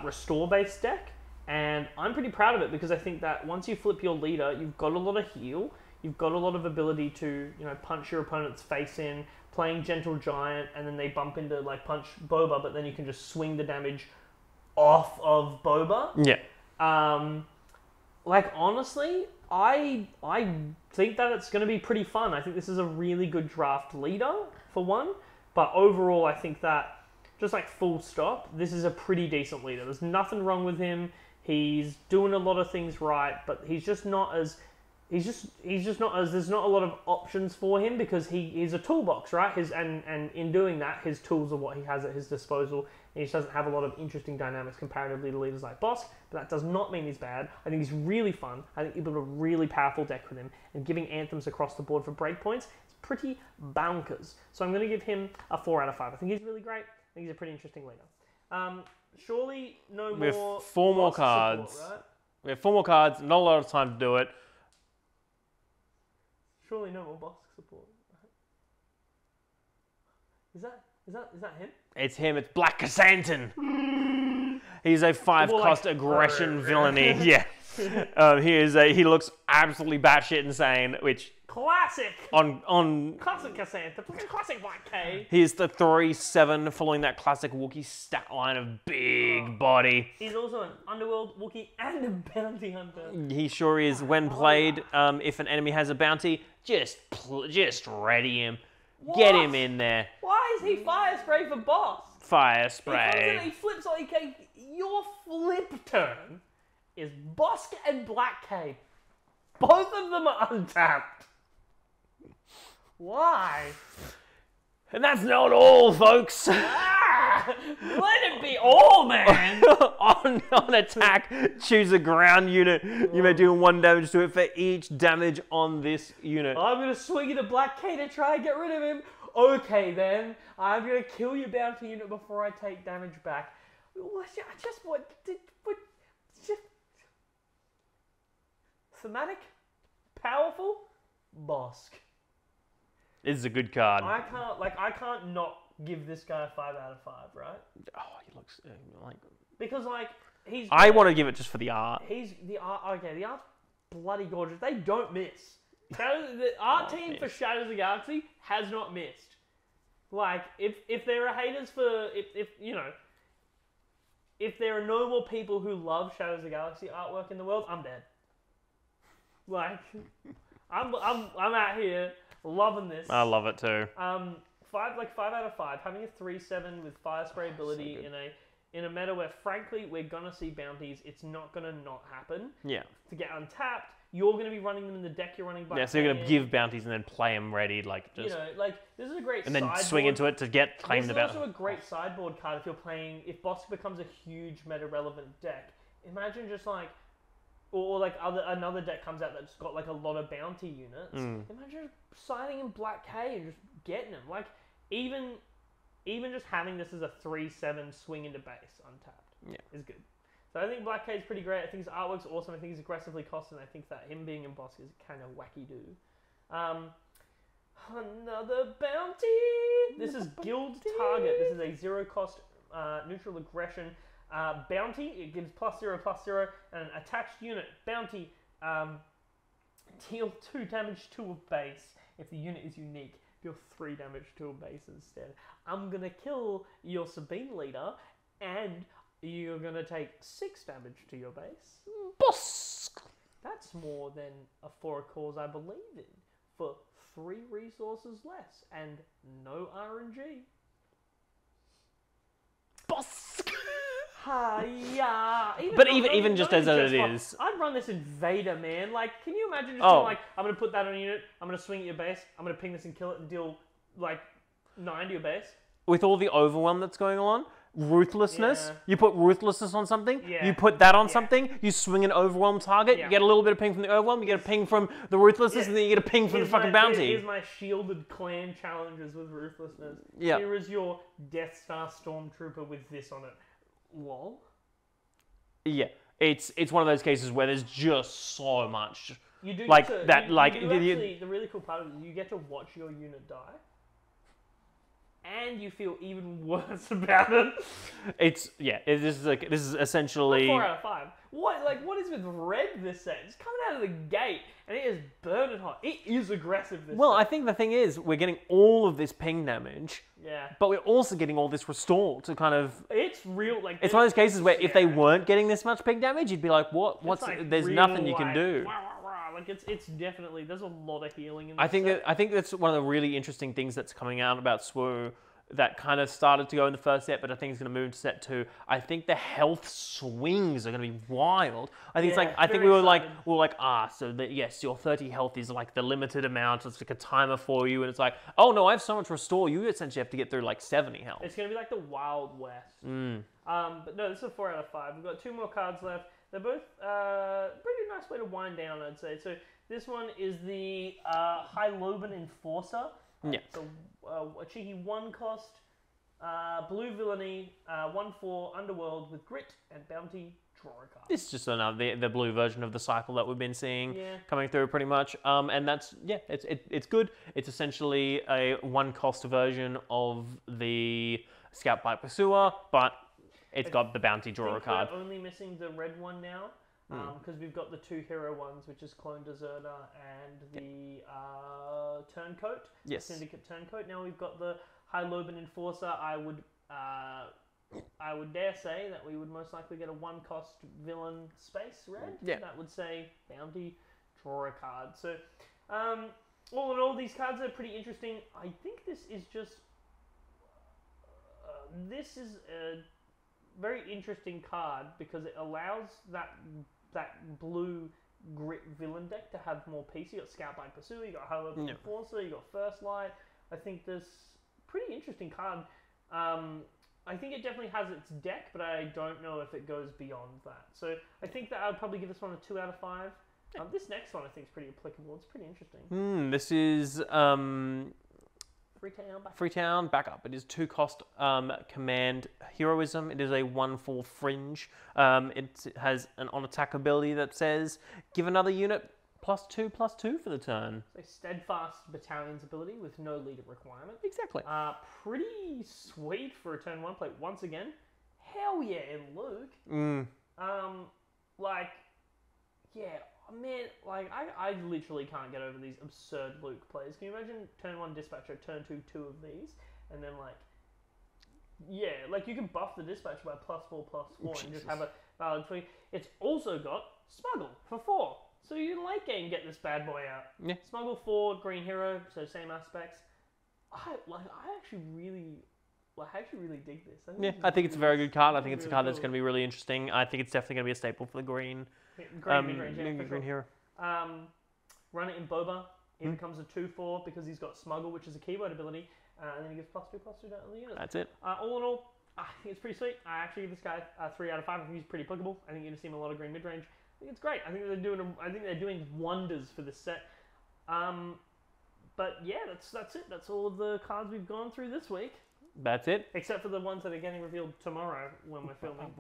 restore-based deck, and I'm pretty proud of it because I think that once you flip your leader, you've got a lot of heal, you've got a lot of ability to, punch your opponent's face in, playing Gentle Giant, and then they bump into, punch Boba, but then you can just swing the damage off of Boba. Yeah. Honestly, I think that it's going to be pretty fun. I think this is a really good draft leader, for one. But overall, I think that, just full stop, this is a pretty decent leader. There's nothing wrong with him. He's doing a lot of things right, but he's just not as he's just not as there's not a lot of options for him because he is a toolbox, right? And in doing that, his tools are what he has at his disposal. And he just doesn't have a lot of interesting dynamics comparatively to leaders like Bosk, but that does not mean he's bad. I think he's really fun. I think you build a really powerful deck with him, and giving anthems across the board for breakpoints is pretty bonkers. So I'm going to give him a 4 out of 5. I think he's really great. I think he's a pretty interesting leader. Surely no more. We have 4 more Bosk cards. support, right? We have 4 more cards. Not a lot of time to do it. Surely no more Bosk support. Is that him? It's him. It's Black Chrysanthemum. He's a 5-cost aggression villainy. Yeah. He looks absolutely batshit insane, which Classic! on Classic Cassandra. Classic Black K. he's the 3/7 following that classic Wookiee stat line of big body. He's also an Underworld Wookiee and a Bounty Hunter. He sure is. When played, if an enemy has a bounty, just ready him. Get him in there. Why is he Fire Spray for Boss? Fire He comes in spray. and he flips like your flip turn is Bosk and Black K. Both of them are untapped. Why? And that's not all, folks. Let it be all, man. on attack, choose a ground unit. You may do 1 damage to it for each damage on this unit. I'm going to swing into Black K to try and get rid of him. Okay, then. I'm going to kill your bounty unit before I take damage back. Thematic? Powerful? Bosk. This is a good card. I can't not give this guy a 5 out of 5, right? Oh, he looks like... Because, he's... I want to give it just for the art. The art's bloody gorgeous. They don't miss. The art team for Shadows of the Galaxy has not missed. If there are haters for... If there are no more people who love Shadows of the Galaxy artwork in the world, I'm dead. I'm out here loving this. I love it too. 5 out of 5. Having a 3/7 with Fire Spray ability in a meta where, frankly, we're gonna see bounties. It's not gonna not happen. Yeah. To get untapped, you're gonna be running them in the deck you're running. Yeah, so you're gonna give bounties and then play them ready, this is a great. And then sideboard. swing into it to claim the bounty. This is also a great sideboard card if you're playing. If Bosk becomes a huge meta relevant deck, imagine just another deck comes out that's got a lot of bounty units. Imagine signing in Black K and just getting them. Even just having this as a 3/7 swing into base untapped is good. So I think Black K is pretty great. I think his artwork's awesome. I think he's aggressively costed. I think that him being in Bosk is kind of wacky do. Another bounty. This is Guild Target. This is a 0-cost neutral aggression bounty. It gives +0/+0 and an attached unit bounty. Deal 2 damage to a base if the unit is unique. Deal 3 damage to a base instead. I'm gonna kill your Sabine leader, and you're gonna take 6 damage to your base. Bosk! That's more than for a cause I believe in. For 3 resources less and no RNG. Bosk! Yeah. But even just as it is. I'd run this in Vader, man. Can you imagine just going I'm going to put that on a unit, I'm going to swing at your base, I'm going to ping this and kill it and deal 9 to your base? With all the overwhelm that's going on, ruthlessness, Yeah. you put ruthlessness on something, Yeah. you put that on something, you swing an overwhelm target, you get a little bit of ping from the overwhelm, you get a ping from the ruthlessness, and then you get a ping from the fucking bounty. Here's my shielded clan challenges with ruthlessness. Yeah. Here is your Death Star Stormtrooper with this on it. Lol. Yeah, it's one of those cases where there's just so much. You do Like get to, that, you, like, you do actually, the really cool part of it is you get to watch your unit die, and you feel even worse about it. This is essentially 4 out of 5. What is with red this set? It's coming out of the gate, and it is burning hot. It is aggressive this Well, set. I think the thing is, we're getting all of this ping damage, Yeah. but we're also getting all this restore to kind of... It's real, It's one of those cases where if they weren't getting this much ping damage, you'd be like, what? There's real, nothing you can do. Rah, rah, rah. It's definitely, there's a lot of healing in this I think set. that's one of the really interesting things that's coming out about Swoo that kind of started to go in the first set, but I think it's going to move into set 2. I think the health swings are going to be wild. I think it's like, I think we were like, yes, your 30 health is like the limited amount. It's like a timer for you, and it's like, oh no, I have so much restore. You essentially have to get through like 70 health. It's going to be like the Wild West. But no, this is a 4 out of 5. We've got 2 more cards left. They're both pretty nice way to wind down, I'd say. So this one is the High Loban Enforcer. Yeah. It's a cheeky 1-cost blue villainy 1/4 underworld with grit and bounty. Draw a card. This is just another the blue version of the cycle that we've been seeing coming through pretty much. And that's it's good. It's essentially a 1-cost version of the Scout Bite Pursuer, but it's got the bounty draw card. We're only missing the red one now. Because we've got the 2 hero ones, which is Clone Deserter and the Turncoat, Syndicate Turncoat. Now we've got the High Loban Enforcer. I would dare say that we would most likely get a 1-cost villain space red. That would say Bounty, draw a card. So all in all, these cards are pretty interesting. I think this is just this is a very interesting card because it allows that blue grit villain deck to have more pieces. You got Scout by Pursuer, you got High Loban Enforcer, you got First Light. I think this pretty interesting card. I think it definitely has its deck, but I don't know if it goes beyond that. So I think that I'd probably give this one a 2 out of 5. This next one I think is pretty applicable. It's pretty interesting. This is Freetown backup. It is 2-cost command heroism. It is a 1/4 fringe. It has an on-attack ability that says give another unit +2/+2 for the turn. So steadfast battalion's ability with no leader requirement. Exactly. Pretty sweet for a turn 1 play. Once again, hell yeah, in Luke. Man, I literally can't get over these absurd Luke plays. Can you imagine turn 1 Dispatcher, turn 2 of these, and then you can buff the Dispatcher by +4/+4 and just have a valid tweak. It's also got Smuggle for 4, so you late game get this bad boy out. Yeah. Smuggle 4, green hero, so same aspects. I actually really dig this. I think it's a very good card. I think it's a card that's going to be really interesting. I think it's definitely going to be a staple for the green. Green hero. Run it in Boba. He becomes a 2/4 because he's got Smuggle, which is a keyword ability, and then he gives +2/+2 to other units. That's it. All in all, I think it's pretty sweet. I actually give this guy a 3 out of 5. I think he's pretty applicable. I think you're gonna see him a lot of green mid-range. I think it's great. I think they're doing wonders for this set. But yeah, that's it. That's all of the cards we've gone through this week. That's it. Except for the ones that are getting revealed tomorrow when we're filming.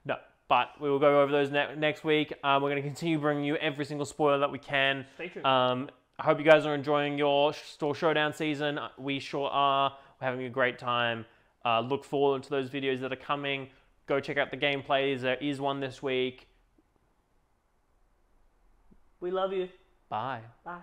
No. But we will go over those next week. We're going to continue bringing you every single spoiler that we can. Stay tuned. I hope you guys are enjoying your Store Showdown season. We sure are. We're having a great time. Look forward to those videos that are coming. Go check out the gameplays. There is one this week. We love you. Bye. Bye.